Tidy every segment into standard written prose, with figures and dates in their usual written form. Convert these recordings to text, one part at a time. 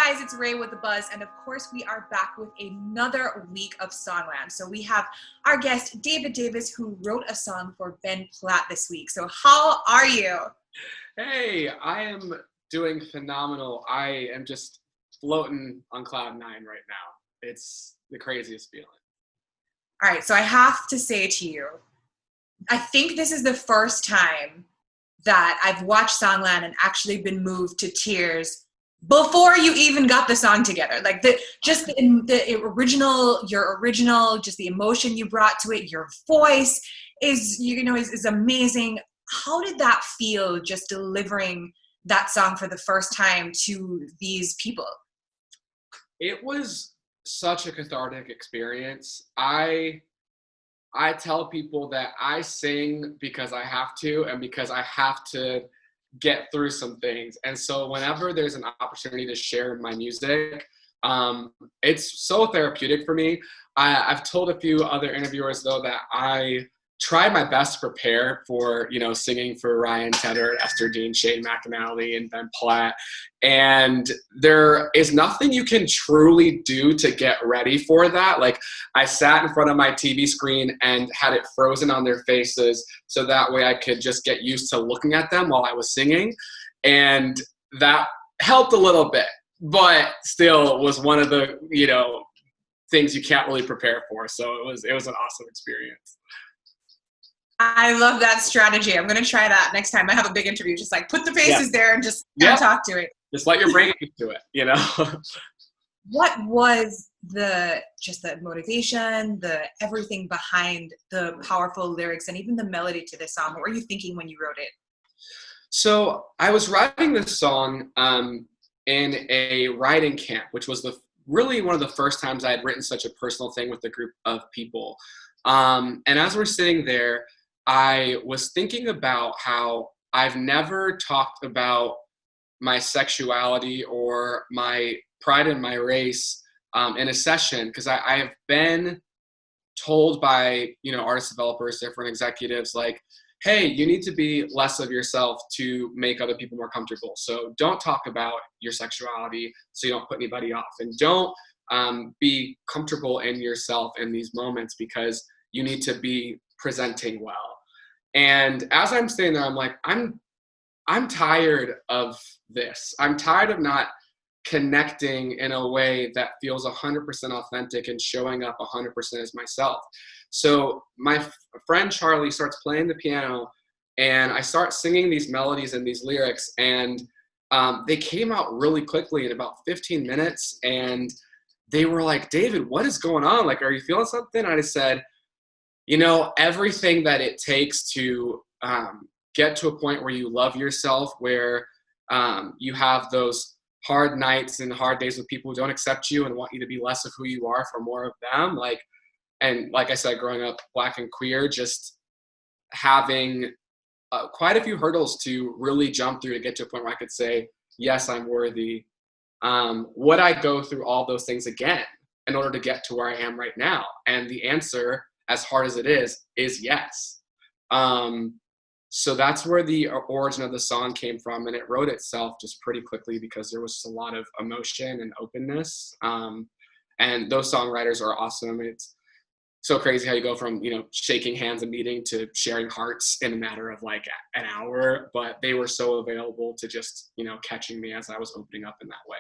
guys, it's Ray with The Buzz, and of course we are back with another week of Songland. So we have our guest, David Davis, who wrote a song for Ben Platt this week. So how are you? Hey, I am doing phenomenal. I am just floating on cloud nine right now. It's the craziest feeling. All right, so I have to say to you, I think this is the first time that I've watched Songland and actually been moved to tears before you even got the song together. Like your original, just the emotion you brought to it, your voice is amazing. How did that feel, just delivering that song for the first time to these people? It was such a cathartic experience. I tell people that I sing because I have to, and because I have to get through some things. And so whenever there's an opportunity to share my music, it's so therapeutic for me. I've told a few other interviewers, though, that I tried my best to prepare for, singing for Ryan Tedder, Esther Dean, Shane McAnally, and Ben Platt. And there is nothing you can truly do to get ready for that. Like, I sat in front of my TV screen and had it frozen on their faces so that way I could just get used to looking at them while I was singing. And that helped a little bit, but still was one of the, things you can't really prepare for. So it was an awesome experience. I love that strategy. I'm going to try that next time I have a big interview. Just like put the faces there and just talk to it. Just let your brain get to it, What was the motivation, the everything behind the powerful lyrics and even the melody to this song? What were you thinking when you wrote it? So I was writing this song in a writing camp, which was really one of the first times I had written such a personal thing with a group of people. And as we're sitting there, I was thinking about how I've never talked about my sexuality or my pride in my race in a session, because I have been told by artist developers, different executives, like, hey, you need to be less of yourself to make other people more comfortable. So don't talk about your sexuality so you don't put anybody off, and don't be comfortable in yourself in these moments because you need to be presenting well. And as I'm sitting there, I'm like, I'm tired of this. I'm tired of not connecting in a way that feels 100% authentic and showing up 100% as myself. So my friend Charlie starts playing the piano, and I start singing these melodies and these lyrics, and they came out really quickly in about 15 minutes. And they were like, David, what is going on? Like, are you feeling something? And I said, everything that it takes to get to a point where you love yourself, where you have those hard nights and hard days with people who don't accept you and want you to be less of who you are for more of them. And like I said, growing up Black and queer, just having quite a few hurdles to really jump through to get to a point where I could say, yes, I'm worthy. Would I go through all those things again in order to get to where I am right now? And the answer, as hard as it is yes. So that's where the origin of the song came from, and it wrote itself just pretty quickly because there was a lot of emotion and openness. And those songwriters are awesome. It's so crazy how you go from, shaking hands and meeting to sharing hearts in a matter of like an hour, but they were so available to just, catching me as I was opening up in that way.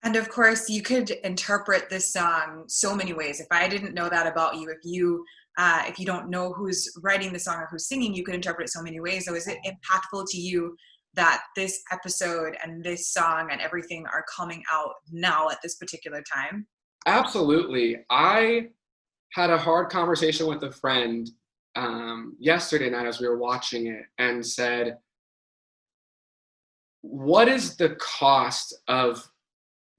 And of course, you could interpret this song so many ways. If I didn't know that about you, if you don't know who's writing the song or who's singing, you could interpret it so many ways. So is it impactful to you that this episode and this song and everything are coming out now at this particular time? Absolutely. I had a hard conversation with a friend yesterday night as we were watching it, and said, what is the cost of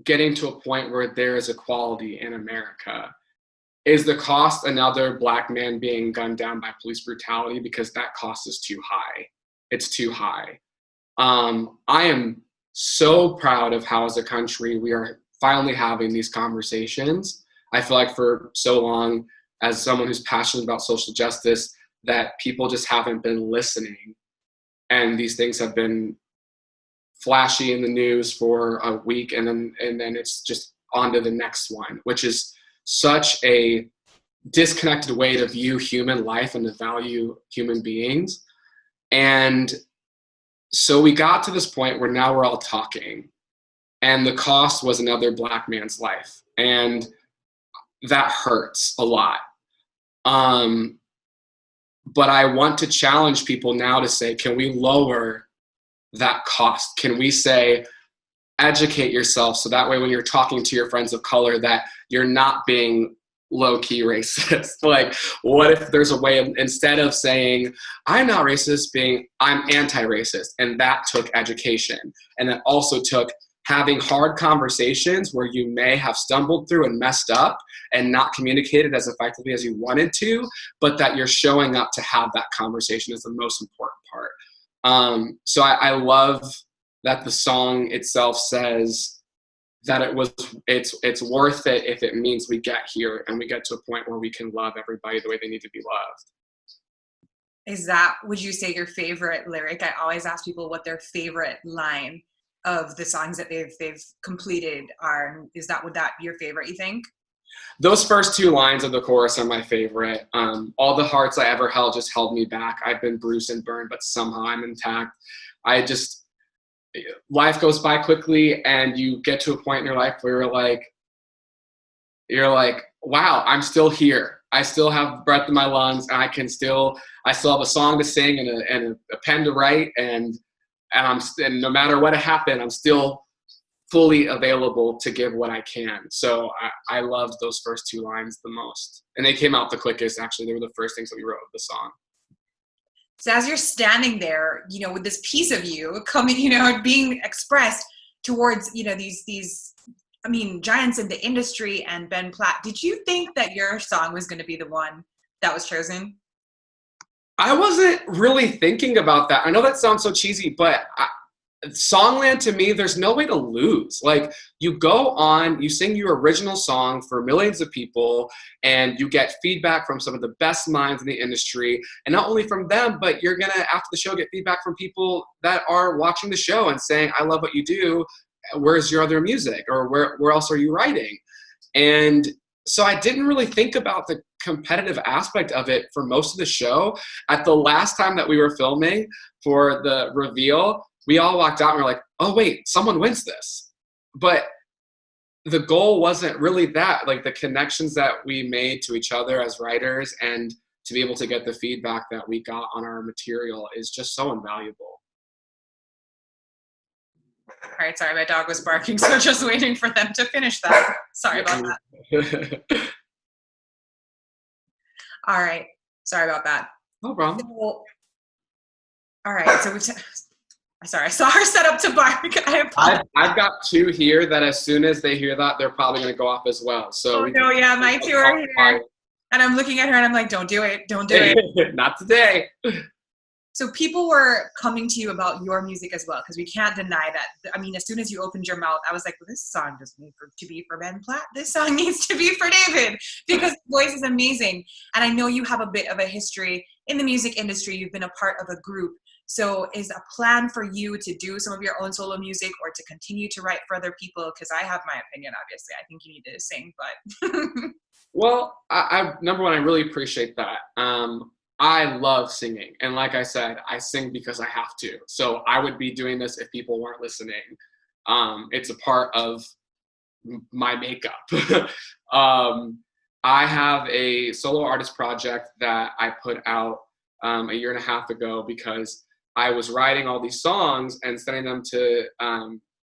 getting to a point where there is equality in America? Is the cost another Black man being gunned down by police brutality? Because that cost is too high. It's too high. I am so proud of how, as a country, we are finally having these conversations. I feel like for so long, as someone who's passionate about social justice, that people just haven't been listening, and these things have been flashy in the news for a week, and then it's just on to the next one, which is such a disconnected way to view human life and to value human beings. And so we got to this point where now we're all talking, and the cost was another Black man's life, and that hurts a lot. But I want to challenge people now to say, can we lower that cost? Can we say, educate yourself so that way when you're talking to your friends of color that you're not being low-key racist? Like, what if there's a way of, instead of saying, I'm not racist, being, I'm anti-racist? And that took education. And it also took having hard conversations where you may have stumbled through and messed up and not communicated as effectively as you wanted to, but that you're showing up to have that conversation is the most important part. So I love that the song itself says that it's worth it if it means we get here and we get to a point where we can love everybody the way they need to be loved. Is that, would you say, your favorite lyric? I always ask people what their favorite line of the songs that they've completed are. Would that be your favorite, you think? Those first two lines of the chorus are my favorite. All the hearts I ever held just held me back. I've been bruised and burned, but somehow I'm intact. Life goes by quickly, and you get to a point in your life where you're like, wow, I'm still here. I still have breath in my lungs, and I still have a song to sing and a pen to write, and no matter what happened, I'm still fully available to give what I can. So I loved those first two lines the most, and they came out the quickest. Actually, they were the first things that we wrote of the song. So as you're standing there, with this piece of you coming, being expressed towards, these, giants in the industry and Ben Platt, did you think that your song was going to be the one that was chosen? I wasn't really thinking about that. I know that sounds so cheesy, but Songland, to me, there's no way to lose. Like, you go on, you sing your original song for millions of people, and you get feedback from some of the best minds in the industry. And not only from them, but you're gonna, after the show, get feedback from people that are watching the show and saying, I love what you do. Where's your other music? Or where else are you writing? And so I didn't really think about the competitive aspect of it for most of the show. At the last time that we were filming for the reveal, we all walked out and we're like, oh wait, someone wins this. But the goal wasn't really that. Like, the connections that we made to each other as writers and to be able to get the feedback that we got on our material is just so invaluable. All right, sorry, my dog was barking, so just waiting for them to finish that. Sorry about that. All right, sorry about that. No problem. So, all right, so sorry, I saw her set up to bark. I've got two here that as soon as they hear that, they're probably going to go off as well. So yeah, my two are here. And I'm looking at her and I'm like, don't do it. Don't do it. Not today. So people were coming to you about your music as well, because we can't deny that. As soon as you opened your mouth, I was like, well, this song doesn't need to be for Ben Platt. This song needs to be for David, because his voice is amazing. And I know you have a bit of a history in the music industry. You've been a part of a group. So is a plan for you to do some of your own solo music or to continue to write for other people? Because I have my opinion, obviously. I think you need to sing, but. Well, I number one, I really appreciate that. I love singing. And like I said, I sing because I have to. So I would be doing this if people weren't listening. It's a part of my makeup. I have a solo artist project that I put out a year and a half ago because I was writing all these songs and sending them to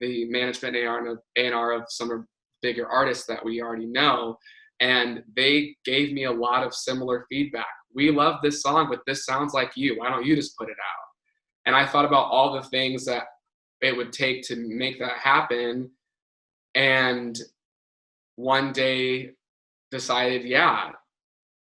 the management A&R of some of bigger artists that we already know. And they gave me a lot of similar feedback. We love this song, but this sounds like you. Why don't you just put it out? And I thought about all the things that it would take to make that happen. And one day decided, yeah,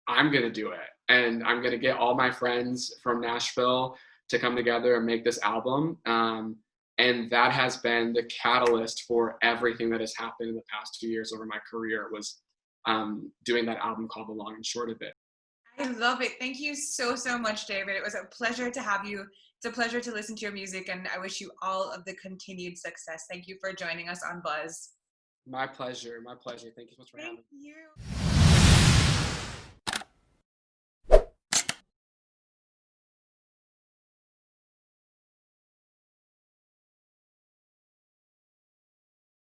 I'm going to do it. And I'm going to get all my friends from Nashville to come together and make this album. And that has been the catalyst for everything that has happened in the past 2 years over my career, was doing that album called The Long and Short of It. I love it. Thank you so, so much, David. It was a pleasure to have you It's a pleasure to listen to your music, and I wish you all of the continued success. Thank you for joining us on Buzz. My pleasure. My pleasure. Thank you so much for having Thank me. you.